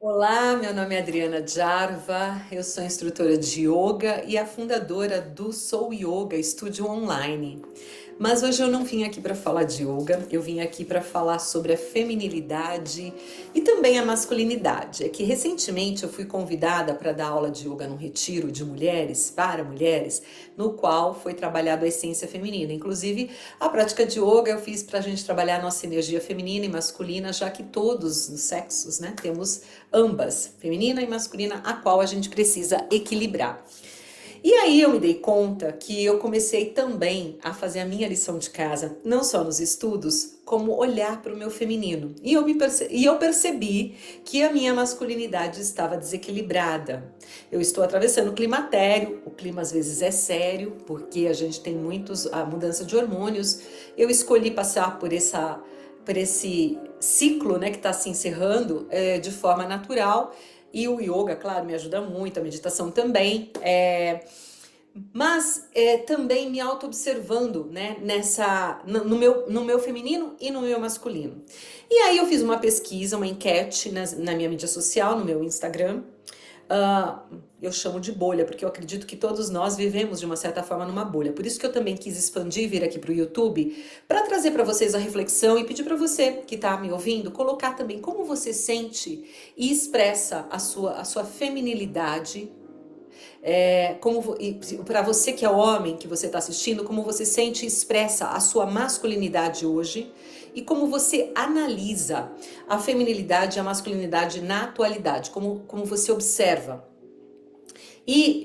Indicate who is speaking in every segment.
Speaker 1: Olá, meu nome é Adriana Jarva, eu sou instrutora de yoga e a fundadora do Soul Yoga Estúdio Online. Mas hoje eu não vim aqui para falar de yoga, eu vim aqui para falar sobre a feminilidade e também a masculinidade. É que recentemente eu fui convidada para dar aula de yoga num retiro de mulheres, para mulheres, no qual foi trabalhado a essência feminina. Inclusive, a prática de yoga eu fiz para a gente trabalhar a nossa energia feminina e masculina, já que todos os sexos, né, temos ambas, feminina e masculina, a qual a gente precisa equilibrar. E aí eu me dei conta que eu comecei também a fazer a minha lição de casa, não só nos estudos, como olhar para o meu feminino. E eu percebi que a minha masculinidade estava desequilibrada. Eu estou atravessando o climatério, o clima às vezes é sério, porque a gente tem a mudança de hormônios. Eu escolhi passar por esse ciclo, né, que está se encerrando de forma natural. E o yoga, claro, me ajuda muito, a meditação também. Mas também me auto-observando, né, no meu feminino e no meu masculino. E aí eu fiz uma pesquisa, uma enquete na minha mídia social, no meu Instagram. Eu chamo de bolha, porque eu acredito que todos nós vivemos de uma certa forma numa bolha. Por isso que eu também quis expandir, vir aqui para o YouTube, para trazer para vocês a reflexão e pedir para você que está me ouvindo, colocar também como você sente e expressa a sua feminilidade. Para você que é homem, que você está assistindo, como você sente e expressa a sua masculinidade hoje e como você analisa a feminilidade e a masculinidade na atualidade, como você observa. E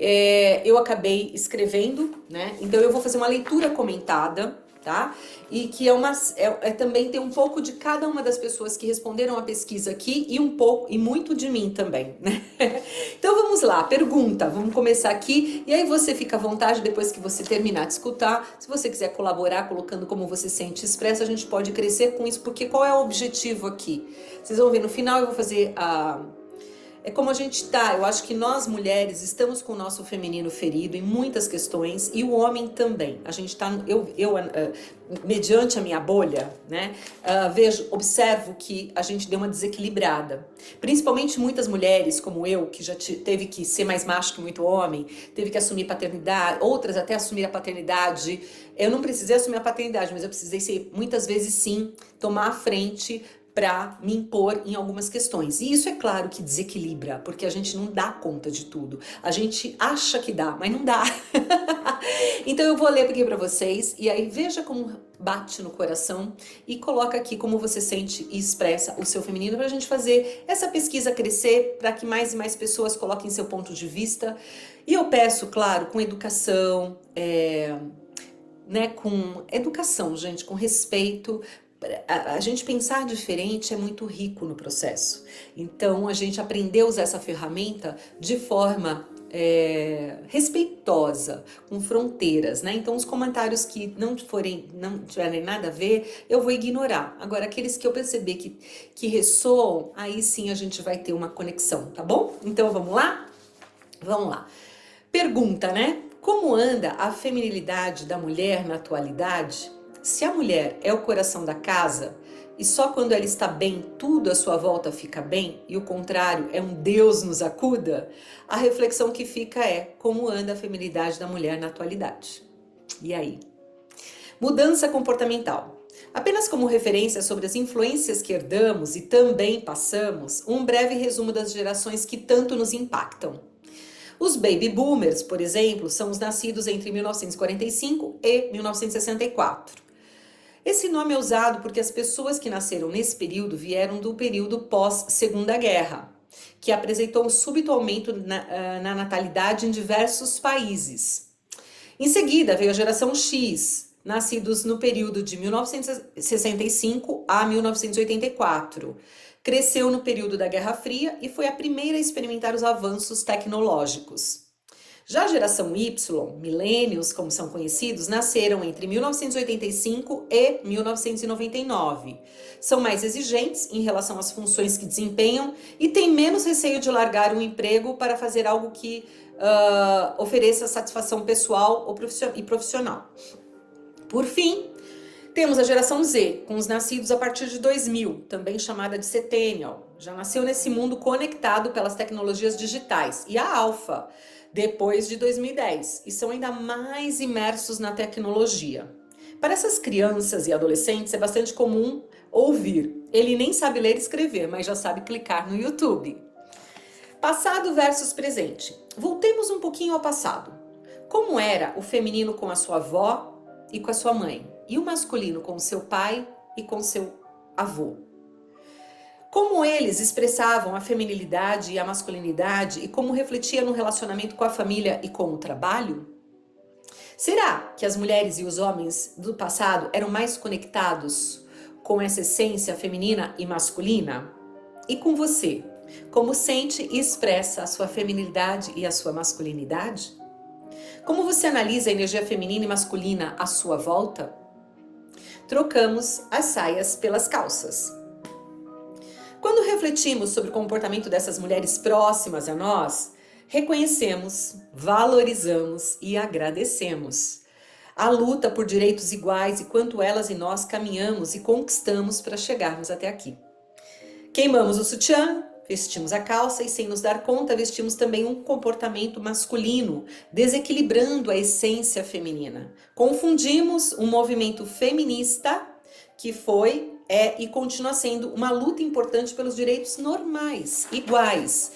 Speaker 1: eu acabei escrevendo, né? Então eu vou fazer uma leitura comentada, tá? E que também tem um pouco de cada uma das pessoas que responderam a pesquisa aqui e um pouco e muito de mim também, né? Então vamos lá, pergunta, vamos começar aqui e aí você fica à vontade depois que você terminar de escutar. Se você quiser colaborar colocando como você sente e expressa, a gente pode crescer com isso, porque qual é o objetivo aqui? Vocês vão ver no final, eu vou fazer é como a gente tá. Eu acho que nós mulheres estamos com o nosso feminino ferido em muitas questões e o homem também. A gente tá, mediante a minha bolha, né, observo que a gente deu uma desequilibrada. Principalmente muitas mulheres como eu, que já teve que ser mais macho que muito homem, teve que assumir paternidade, outras até assumir a paternidade. Eu não precisei assumir a paternidade, mas eu precisei ser, muitas vezes sim, tomar a frente para me impor em algumas questões. E isso é claro que desequilibra, porque a gente não dá conta de tudo. A gente acha que dá, mas não dá. Então eu vou ler aqui para vocês e aí veja como bate no coração e coloca aqui como você sente e expressa o seu feminino para a gente fazer essa pesquisa crescer, para que mais e mais pessoas coloquem seu ponto de vista. E eu peço, claro, com educação, né, com educação, gente, com respeito. A gente pensar diferente é muito rico no processo. Então a gente aprendeu a usar essa ferramenta de forma respeitosa, com fronteiras, né? Então os comentários que não tiverem nada a ver, eu vou ignorar. Agora aqueles que eu perceber que ressoam, aí sim a gente vai ter uma conexão, tá bom? Então vamos lá? Vamos lá. Pergunta, né? Como anda a feminilidade da mulher na atualidade? Se a mulher é o coração da casa e só quando ela está bem tudo à sua volta fica bem e o contrário é um Deus nos acuda, a reflexão que fica é como anda a feminilidade da mulher na atualidade. E aí? Mudança comportamental. Apenas como referência sobre as influências que herdamos e também passamos, um breve resumo das gerações que tanto nos impactam. Os baby boomers, por exemplo, são os nascidos entre 1945 e 1964. Esse nome é usado porque as pessoas que nasceram nesse período vieram do período pós-Segunda Guerra, que apresentou um súbito aumento na natalidade em diversos países. Em seguida veio a geração X, nascidos no período de 1965 a 1984. Cresceu no período da Guerra Fria e foi a primeira a experimentar os avanços tecnológicos. Já a geração Y, millennials, como são conhecidos, nasceram entre 1985 e 1999. São mais exigentes em relação às funções que desempenham e têm menos receio de largar um emprego para fazer algo que ofereça satisfação pessoal e profissional. Por fim, Temos a geração Z, com os nascidos a partir de 2000, também chamada de Centennial. Já nasceu nesse mundo conectado pelas tecnologias digitais. E a Alpha, depois de 2010, e são ainda mais imersos na tecnologia. Para essas crianças e adolescentes é bastante comum ouvir: ele nem sabe ler e escrever, mas já sabe clicar no YouTube. Passado versus presente. Voltemos um pouquinho ao passado. Como era o feminino com a sua avó e com a sua mãe? E o masculino com o seu pai e com seu avô? Como eles expressavam a feminilidade e a masculinidade e como refletia no relacionamento com a família e com o trabalho? Será que as mulheres e os homens do passado eram mais conectados com essa essência feminina e masculina? E com você? Como sente e expressa a sua feminilidade e a sua masculinidade? Como você analisa a energia feminina e masculina à sua volta? Trocamos as saias pelas calças. Quando refletimos sobre o comportamento dessas mulheres próximas a nós, reconhecemos, valorizamos e agradecemos a luta por direitos iguais e quanto elas e nós caminhamos e conquistamos para chegarmos até aqui. Queimamos o sutiã, vestimos a calça e, sem nos dar conta, vestimos também um comportamento masculino, desequilibrando a essência feminina. Confundimos um movimento feminista que foi, é e continua sendo uma luta importante pelos direitos normais, iguais.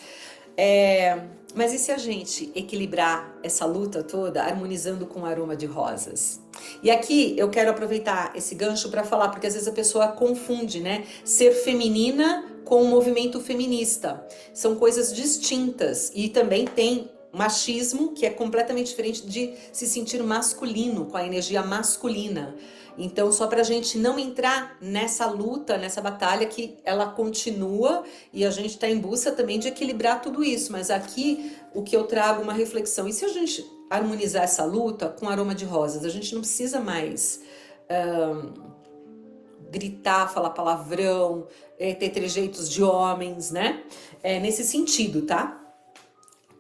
Speaker 1: Mas e se a gente equilibrar essa luta toda harmonizando com o aroma de rosas? E aqui eu quero aproveitar esse gancho para falar, porque às vezes a pessoa confunde, né? Ser feminina com o movimento feminista. São coisas distintas e também tem machismo, que é completamente diferente de se sentir masculino, com a energia masculina. Então, só para a gente não entrar nessa luta, nessa batalha que ela continua e a gente está em busca também de equilibrar tudo isso. Mas aqui o que eu trago uma reflexão: e se a gente harmonizar essa luta com aroma de rosas? A gente não precisa mais gritar, falar palavrão, ter trejeitos de homens, né? Nesse sentido, tá?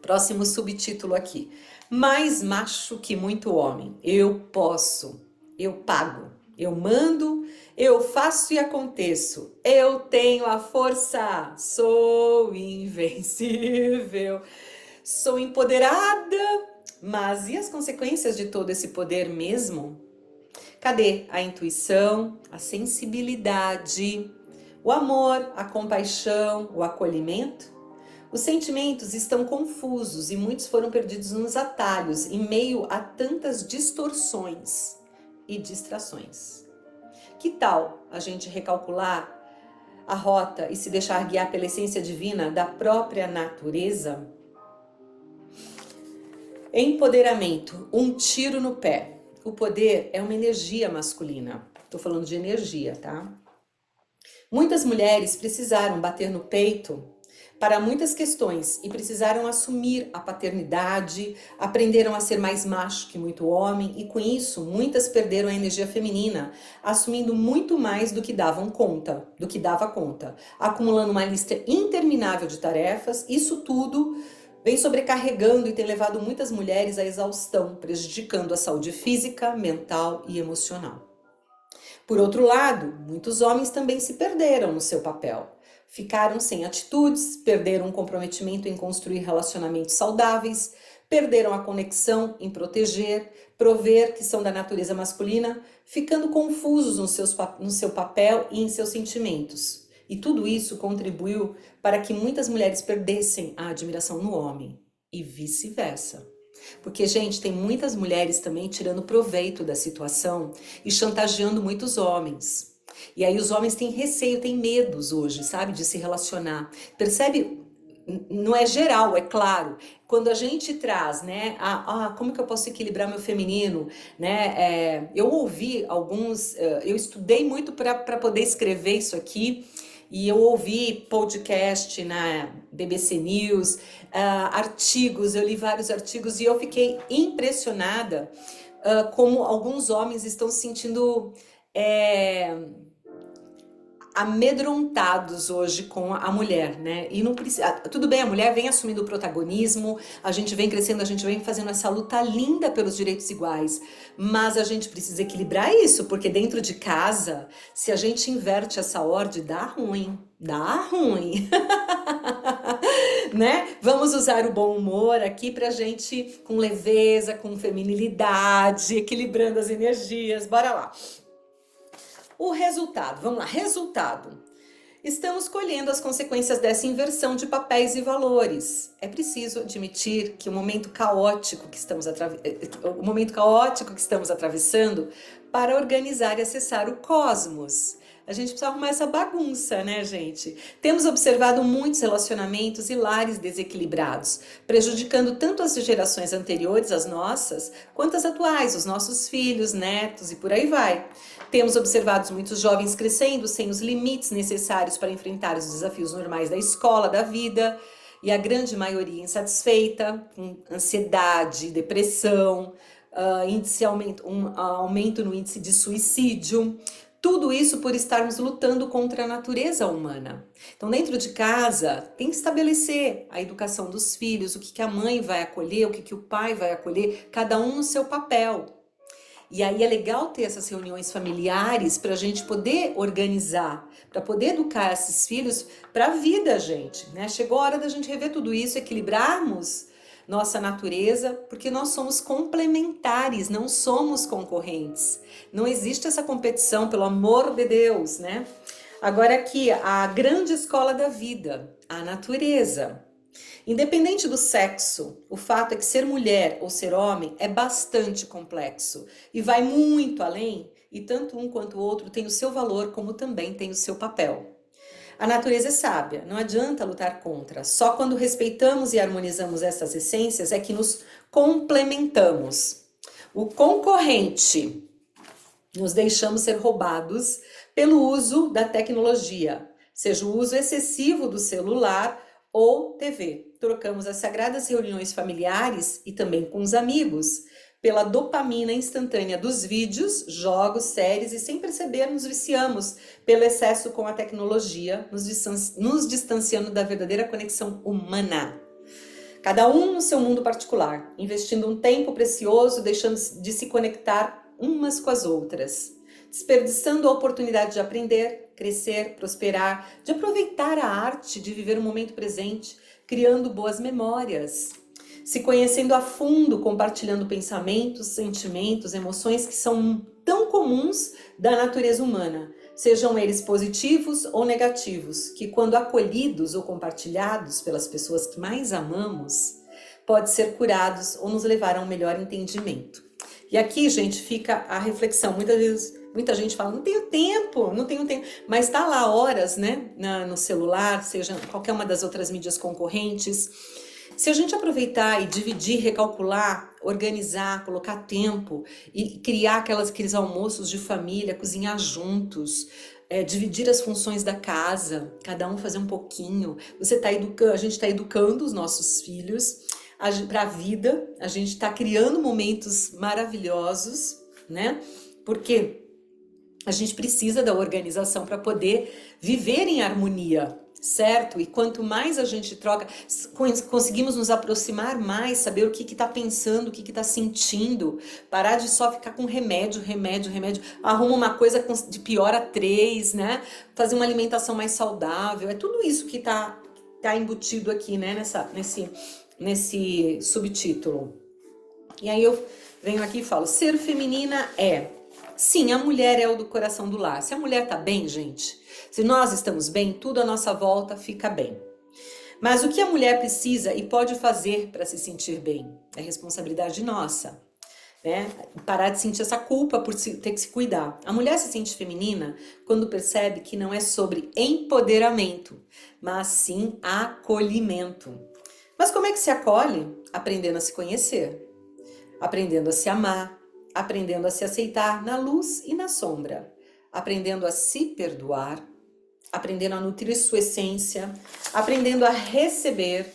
Speaker 1: Próximo subtítulo aqui: mais macho que muito homem. Eu posso, eu pago, eu mando, eu faço e aconteço. Eu tenho a força, sou invencível, sou empoderada. Mas e as consequências de todo esse poder mesmo? Cadê a intuição, a sensibilidade, o amor, a compaixão, o acolhimento? Os sentimentos estão confusos e muitos foram perdidos nos atalhos, em meio a tantas distorções e distrações. Que tal a gente recalcular a rota e se deixar guiar pela essência divina da própria natureza? Empoderamento, um tiro no pé. O poder é uma energia masculina. Estou falando de energia, tá? Muitas mulheres precisaram bater no peito para muitas questões e precisaram assumir a paternidade, aprenderam a ser mais macho que muito homem e com isso muitas perderam a energia feminina, assumindo muito mais do que dava conta, acumulando uma lista interminável de tarefas. Isso tudo vem sobrecarregando e tem levado muitas mulheres à exaustão, prejudicando a saúde física, mental e emocional. Por outro lado, muitos homens também se perderam no seu papel. Ficaram sem atitudes, perderam o comprometimento em construir relacionamentos saudáveis, perderam a conexão em proteger, prover, que são da natureza masculina, ficando confusos no seu papel e em seus sentimentos. E tudo isso contribuiu para que muitas mulheres perdessem a admiração no homem e vice-versa. Porque, gente, tem muitas mulheres também tirando proveito da situação e chantageando muitos homens. E aí os homens têm receio, têm medos hoje, sabe, de se relacionar. Percebe? Não é geral, é claro. Quando a gente traz, né, como que eu posso equilibrar meu feminino, né? Eu ouvi alguns, eu estudei muito para poder escrever isso aqui. E eu ouvi podcast na BBC News, artigos, eu li vários artigos e eu fiquei impressionada como alguns homens estão se sentindo amedrontados hoje com a mulher, né? E não precisa, tudo bem, a mulher vem assumindo o protagonismo, a gente vem crescendo, a gente vem fazendo essa luta linda pelos direitos iguais, mas a gente precisa equilibrar isso, porque dentro de casa, se a gente inverte essa ordem, dá ruim, dá ruim. Né? Vamos usar o bom humor aqui pra gente, com leveza, com feminilidade, equilibrando as energias. Bora lá. O resultado, vamos lá, resultado. Estamos colhendo as consequências dessa inversão de papéis e valores. É preciso admitir que o momento caótico que estamos atravessando para organizar e acessar o cosmos. A gente precisa arrumar essa bagunça, né, gente? Temos observado muitos relacionamentos e lares desequilibrados, prejudicando tanto as gerações anteriores, as nossas, quanto as atuais, os nossos filhos, netos e por aí vai. Temos observado muitos jovens crescendo sem os limites necessários para enfrentar os desafios normais da escola, da vida, e a grande maioria insatisfeita, com ansiedade, depressão, aumento no índice de suicídio. Tudo isso por estarmos lutando contra a natureza humana. Então, dentro de casa, tem que estabelecer a educação dos filhos, o que a mãe vai acolher, o que o pai vai acolher, cada um no seu papel. E aí é legal ter essas reuniões familiares para a gente poder organizar, para poder educar esses filhos para a vida, gente, né? Chegou a hora da gente rever tudo isso, equilibrarmos nossa natureza, porque nós somos complementares, não somos concorrentes. Não existe essa competição, pelo amor de Deus, né? Agora aqui, a grande escola da vida, a natureza. Independente do sexo, o fato é que ser mulher ou ser homem é bastante complexo e vai muito além, e tanto um quanto o outro tem o seu valor, como também tem o seu papel. A natureza é sábia, não adianta lutar contra. Só quando respeitamos e harmonizamos essas essências é que nos complementamos. O concorrente, nos deixamos ser roubados pelo uso da tecnologia, seja o uso excessivo do celular ou TV. Trocamos as sagradas reuniões familiares e também com os amigos pela dopamina instantânea dos vídeos, jogos, séries, e sem perceber nos viciamos pelo excesso com a tecnologia, nos distanciando da verdadeira conexão humana. Cada um no seu mundo particular, investindo um tempo precioso, deixando de se conectar umas com as outras, desperdiçando a oportunidade de aprender, crescer, prosperar, de aproveitar a arte, de viver o momento presente, criando boas memórias, se conhecendo a fundo, compartilhando pensamentos, sentimentos, emoções que são tão comuns da natureza humana, sejam eles positivos ou negativos, que quando acolhidos ou compartilhados pelas pessoas que mais amamos, pode ser curados ou nos levar a um melhor entendimento. E aqui, gente, fica a reflexão. Muitas vezes, muita gente fala, não tenho tempo, mas tá lá horas, né, no celular, seja qualquer uma das outras mídias concorrentes. Se a gente aproveitar e dividir, recalcular, organizar, colocar tempo e criar aqueles almoços de família, cozinhar juntos, dividir as funções da casa, cada um fazer um pouquinho, a gente está educando os nossos filhos para a vida, a gente está criando momentos maravilhosos, né? Porque a gente precisa da organização para poder viver em harmonia, certo? E quanto mais a gente troca, conseguimos nos aproximar mais, saber o que está pensando, o que está sentindo, parar de só ficar com remédio, arruma uma coisa de pior a 3, né? Fazer uma alimentação mais saudável, é tudo isso que tá embutido aqui, né? Nesse subtítulo. E aí eu venho aqui e falo, ser feminina sim, a mulher é o do coração do lar. Se a mulher tá bem, gente, se nós estamos bem, tudo à nossa volta fica bem. Mas o que a mulher precisa e pode fazer para se sentir bem? É responsabilidade nossa, né? Parar de sentir essa culpa por ter que se cuidar. A mulher se sente feminina quando percebe que não é sobre empoderamento, mas sim acolhimento. Mas como é que se acolhe? Aprendendo a se conhecer, aprendendo a se amar, aprendendo a se aceitar na luz e na sombra, aprendendo a se perdoar, aprendendo a nutrir sua essência, aprendendo a receber.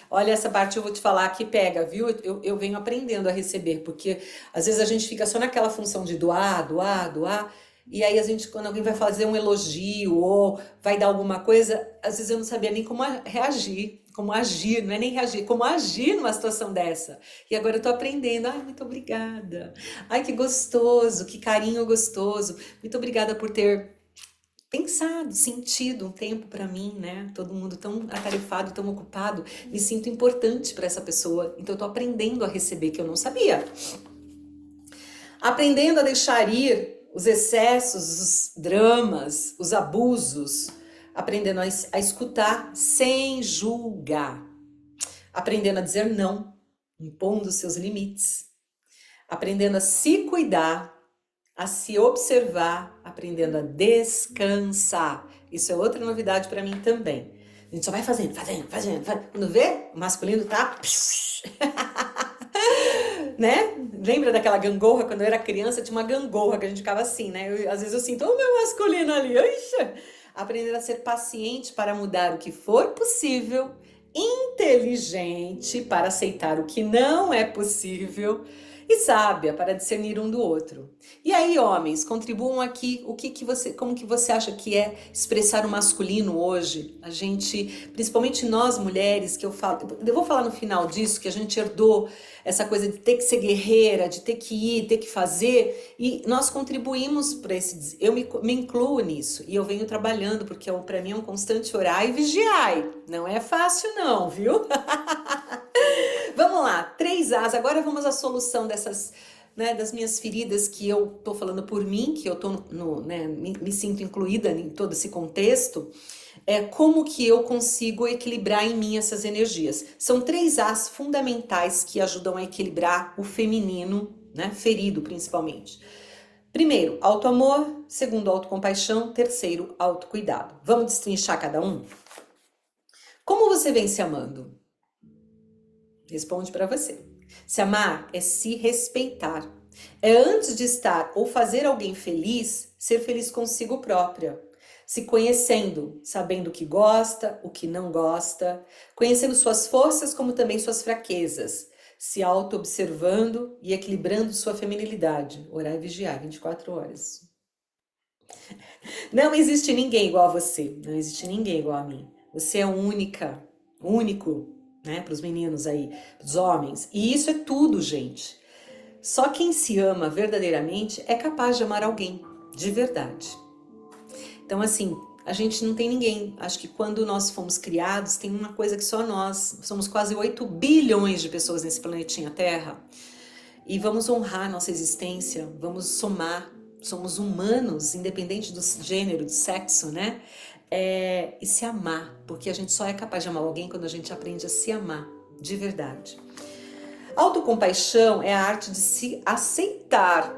Speaker 1: Olha, essa parte eu vou te falar que pega, viu? Eu venho aprendendo a receber, porque às vezes a gente fica só naquela função de doar, E aí a gente, quando alguém vai fazer um elogio ou vai dar alguma coisa, às vezes eu não sabia nem como reagir, como agir, não é nem reagir, como agir numa situação dessa. E agora eu tô aprendendo. Ai, muito obrigada. Ai, que gostoso, que carinho gostoso. Muito obrigada por ter pensado, sentido um tempo para mim, né? Todo mundo tão atarefado, tão ocupado. Me sinto importante para essa pessoa. Então eu tô aprendendo a receber que eu não sabia. Aprendendo a deixar ir os excessos, os dramas, os abusos, aprendendo a escutar sem julgar, aprendendo a dizer não, impondo seus limites, aprendendo a se cuidar, a se observar, aprendendo a descansar. Isso é outra novidade para mim também. A gente só vai fazendo. Quando vê, o masculino tá... né? Lembra daquela gangorra? Quando eu era criança, tinha uma gangorra que a gente ficava assim, né? Às vezes eu sinto o meu masculino ali. Oxa! Aprender a ser paciente para mudar o que for possível, inteligente para aceitar o que não é possível e sábia para discernir um do outro. E aí, homens, contribuam aqui. Como que você acha que é expressar o masculino hoje? A gente, principalmente nós mulheres, que eu vou falar no final disso, que a gente herdou essa coisa de ter que ser guerreira, de ter que ir, ter que fazer, e nós contribuímos para esse, eu me incluo nisso, e eu venho trabalhando, porque para mim é um constante orar e vigiar. Não é fácil não, viu? Vamos lá, 3 As. Agora vamos à solução dessas, né, das minhas feridas que eu tô falando por mim, que eu tô né, me sinto incluída em todo esse contexto. Como que eu consigo equilibrar em mim essas energias? São 3 As fundamentais que ajudam a equilibrar o feminino, né, ferido principalmente. Primeiro, autoamor. Segundo, autocompaixão. Terceiro, autocuidado. Vamos destrinchar cada um? Como você vem se amando? Responde para você. Se amar é se respeitar. É antes de estar ou fazer alguém feliz, ser feliz consigo própria. Se conhecendo, sabendo o que gosta, o que não gosta, conhecendo suas forças como também suas fraquezas, se auto-observando e equilibrando sua feminilidade. Orar e vigiar 24 horas. Não existe ninguém igual a você, não existe ninguém igual a mim. Você é única, único, né, para os meninos aí, os homens. E isso é tudo, gente. Só quem se ama verdadeiramente é capaz de amar alguém, de verdade. Então, assim, a gente não tem ninguém. Acho que quando nós fomos criados, tem uma coisa que só nós, somos quase 8 bilhões de pessoas nesse planetinha Terra, e vamos honrar nossa existência, vamos somar, somos humanos, independente do gênero, do sexo, né? E se amar, porque a gente só é capaz de amar alguém quando a gente aprende a se amar, de verdade. Autocompaixão é a arte de se aceitar,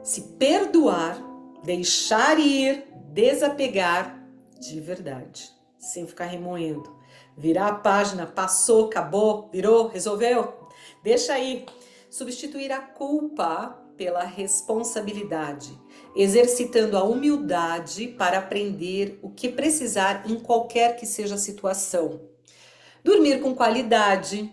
Speaker 1: se perdoar, deixar ir, desapegar de verdade, sem ficar remoendo. Virar a página, passou, acabou, virou, resolveu, deixa aí. Substituir a culpa pela responsabilidade, exercitando a humildade para aprender o que precisar em qualquer que seja a situação. Dormir com qualidade.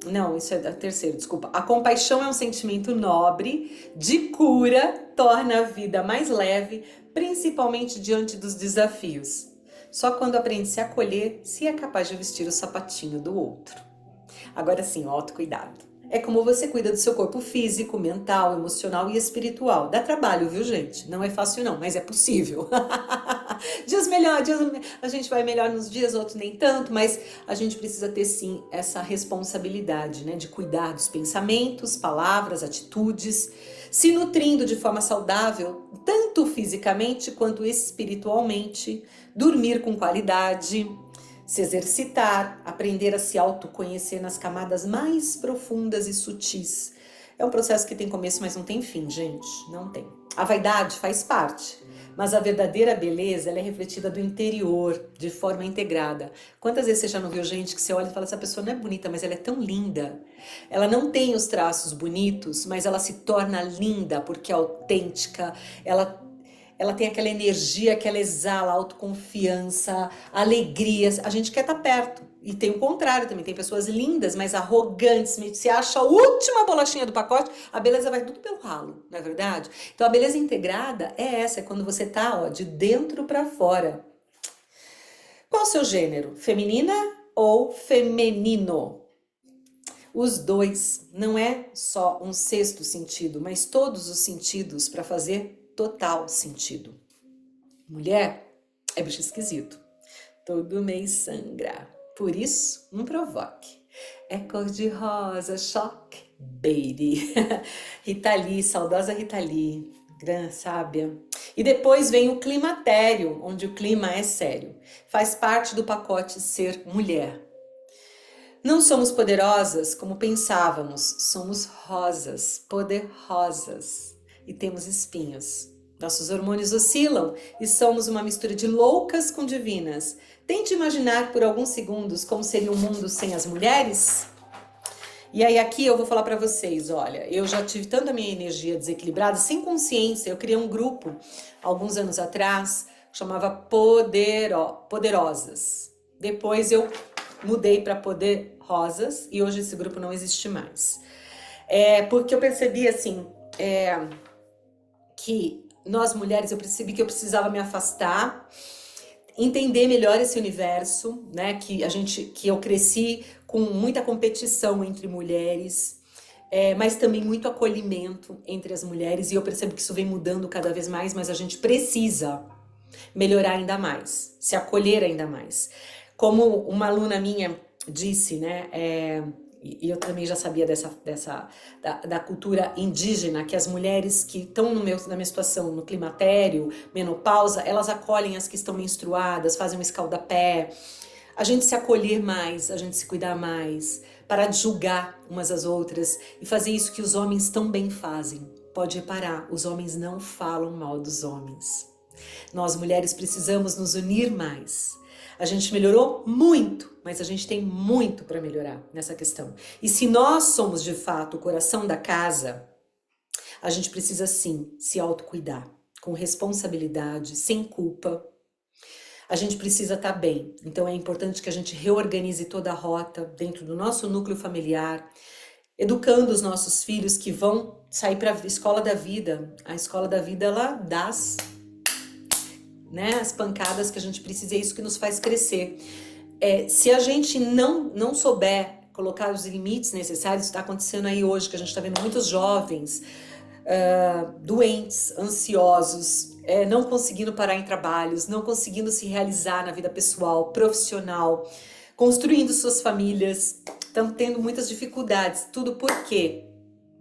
Speaker 1: Não, isso é a terceira, desculpa. A compaixão é um sentimento nobre, de cura, torna a vida mais leve, principalmente diante dos desafios. Só quando aprende a se acolher, se é capaz de vestir o sapatinho do outro. Agora sim, autocuidado. É como você cuida do seu corpo físico, mental, emocional e espiritual. Dá trabalho, viu, gente? Não é fácil não, mas é possível. Dias melhor, a gente vai melhor nos dias, outros nem tanto, mas a gente precisa ter sim essa responsabilidade, né, de cuidar dos pensamentos, palavras, atitudes, se nutrindo de forma saudável, tanto fisicamente quanto espiritualmente, dormir com qualidade, se exercitar, aprender a se autoconhecer nas camadas mais profundas e sutis. É um processo que tem começo, mas não tem fim, gente. Não tem. A vaidade faz parte, mas a verdadeira beleza ela é refletida do interior, de forma integrada. Quantas vezes você já não viu gente que você olha e fala, essa pessoa não é bonita, mas ela é tão linda. Ela não tem os traços bonitos, mas ela se torna linda porque é autêntica, ela tem aquela energia que ela exala, autoconfiança, alegria. A gente quer estar perto. E tem o contrário também, tem pessoas lindas, mas arrogantes, se acha a última bolachinha do pacote, a beleza vai tudo pelo ralo, não é verdade? Então a beleza integrada é essa, é quando você tá, ó, de dentro pra fora. Qual o seu gênero? Feminina ou feminino? Os dois, não é só um sexto sentido, mas todos os sentidos para fazer total sentido. Mulher é bicho esquisito. Todo mês sangra. Por isso, não provoque. É cor de rosa, choque, baby. Rita Lee, saudosa Rita Lee, grande sábia. E depois vem o climatério, onde o clima é sério. Faz parte do pacote ser mulher. Não somos poderosas como pensávamos, somos rosas, poderosas e temos espinhos. Nossos hormônios oscilam e somos uma mistura de loucas com divinas. Tente imaginar por alguns segundos como seria um mundo sem as mulheres? E aí aqui eu vou falar para vocês, olha, eu já tive tanta minha energia desequilibrada, sem consciência, eu criei um grupo alguns anos atrás, chamava Poderosas. Depois eu mudei para Poder Rosas e hoje esse grupo não existe mais. Porque eu percebi assim, que nós mulheres, eu percebi que eu precisava me afastar, entender melhor esse universo, né? Que eu cresci com muita competição entre mulheres, mas também muito acolhimento entre as mulheres, e eu percebo que isso vem mudando cada vez mais, mas a gente precisa melhorar ainda mais, se acolher ainda mais. Como uma aluna minha disse, né? E eu também já sabia da cultura indígena, que as mulheres que estão na minha situação, no climatério, menopausa, elas acolhem as que estão menstruadas, fazem um escaldapé. A gente se acolher mais, a gente se cuidar mais, parar de julgar umas às outras e fazer isso que os homens tão bem fazem. Pode reparar, os homens não falam mal dos homens. Nós mulheres precisamos nos unir mais. A gente melhorou muito, mas a gente tem muito para melhorar nessa questão. E se nós somos de fato o coração da casa, a gente precisa sim se autocuidar, com responsabilidade, sem culpa. A gente precisa estar bem. Então é importante que a gente reorganize toda a rota dentro do nosso núcleo familiar, educando os nossos filhos que vão sair para a escola da vida. A escola da vida, ela dá as pancadas que a gente precisa, é isso que nos faz crescer. Se a gente não souber colocar os limites necessários, está acontecendo aí hoje, que a gente está vendo muitos jovens doentes, ansiosos, não conseguindo parar em trabalhos, não conseguindo se realizar na vida pessoal, profissional, construindo suas famílias, estão tendo muitas dificuldades. Tudo por quê?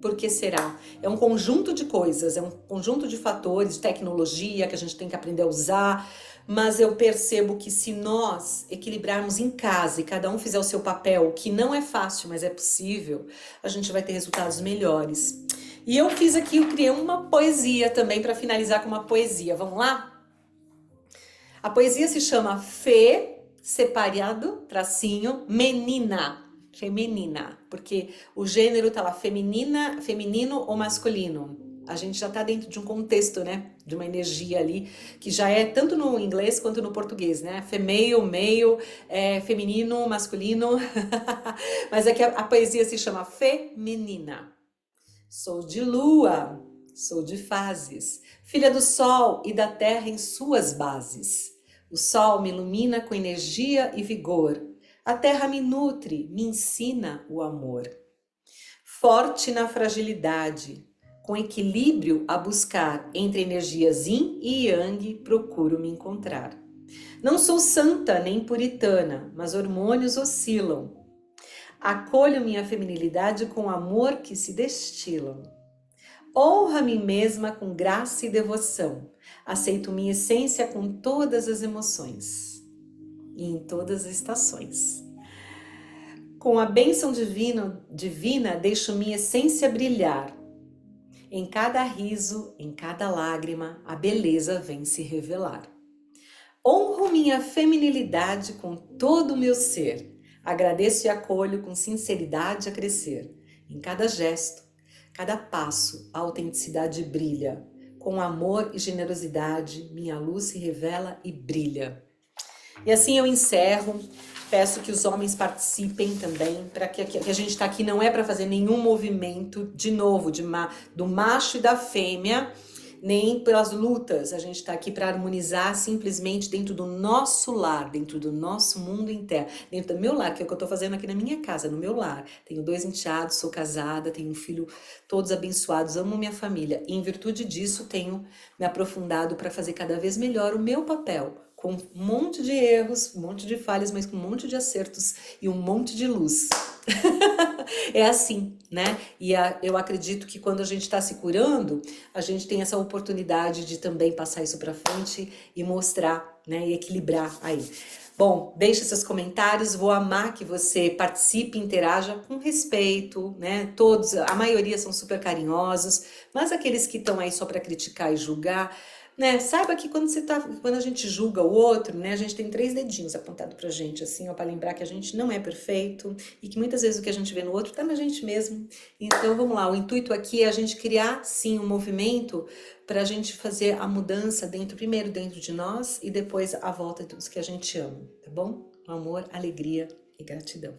Speaker 1: Por que será? É um conjunto de coisas, é um conjunto de fatores, de tecnologia que a gente tem que aprender a usar, mas eu percebo que se nós equilibrarmos em casa e cada um fizer o seu papel, que não é fácil, mas é possível, a gente vai ter resultados melhores. E eu criei uma poesia também para finalizar com uma poesia. Vamos lá? A poesia se chama Fê, separado, tracinho, menina. Feminina, porque o gênero tá lá, feminino ou masculino. A gente já tá dentro de um contexto, né? De uma energia ali, que já é tanto no inglês quanto no português, né? Female, male, feminino, masculino. Mas aqui a poesia se chama Feminina. Sou de lua, sou de fases, filha do sol e da terra em suas bases. O sol me ilumina com energia e vigor. A terra me nutre, me ensina o amor. Forte na fragilidade, com equilíbrio a buscar entre energias yin e yang, procuro me encontrar. Não sou santa nem puritana, mas hormônios oscilam. Acolho minha feminilidade com amor que se destilam. Honro a mim mesma com graça e devoção. Aceito minha essência com todas as emoções e em todas as estações. Com a bênção divina, deixo minha essência brilhar. Em cada riso, em cada lágrima, a beleza vem se revelar. Honro minha feminilidade com todo o meu ser. Agradeço e acolho com sinceridade a crescer. Em cada gesto, cada passo, a autenticidade brilha. Com amor e generosidade, minha luz se revela e brilha. E assim eu encerro Peço que os homens participem também, para que a gente está aqui não é para fazer nenhum movimento, de novo, do macho e da fêmea, nem pelas lutas. A gente está aqui para harmonizar simplesmente dentro do nosso lar, dentro do nosso mundo interno, dentro do meu lar, que é o que eu estou fazendo aqui na minha casa, no meu lar. Tenho 2 enteados, sou casada, tenho um filho, todos abençoados, amo minha família. E em virtude disso, tenho me aprofundado para fazer cada vez melhor o meu papel, com um monte de erros, um monte de falhas, mas com um monte de acertos e um monte de luz. É assim, né? Eu acredito que quando a gente está se curando, a gente tem essa oportunidade de também passar isso para frente e mostrar, né? E equilibrar aí. Bom, deixe seus comentários, vou amar que você participe e interaja com respeito, né? Todos, a maioria são super carinhosos, mas aqueles que estão aí só para criticar e julgar, né? Saiba que quando a gente julga o outro, né? A gente tem 3 dedinhos apontados pra gente, assim, ó, para lembrar que a gente não é perfeito e que muitas vezes o que a gente vê no outro tá na gente mesmo. Então, vamos lá, o intuito aqui é a gente criar, sim, um movimento para a gente fazer a mudança primeiro dentro de nós e depois a volta dos que a gente ama, tá bom? Amor, alegria e gratidão.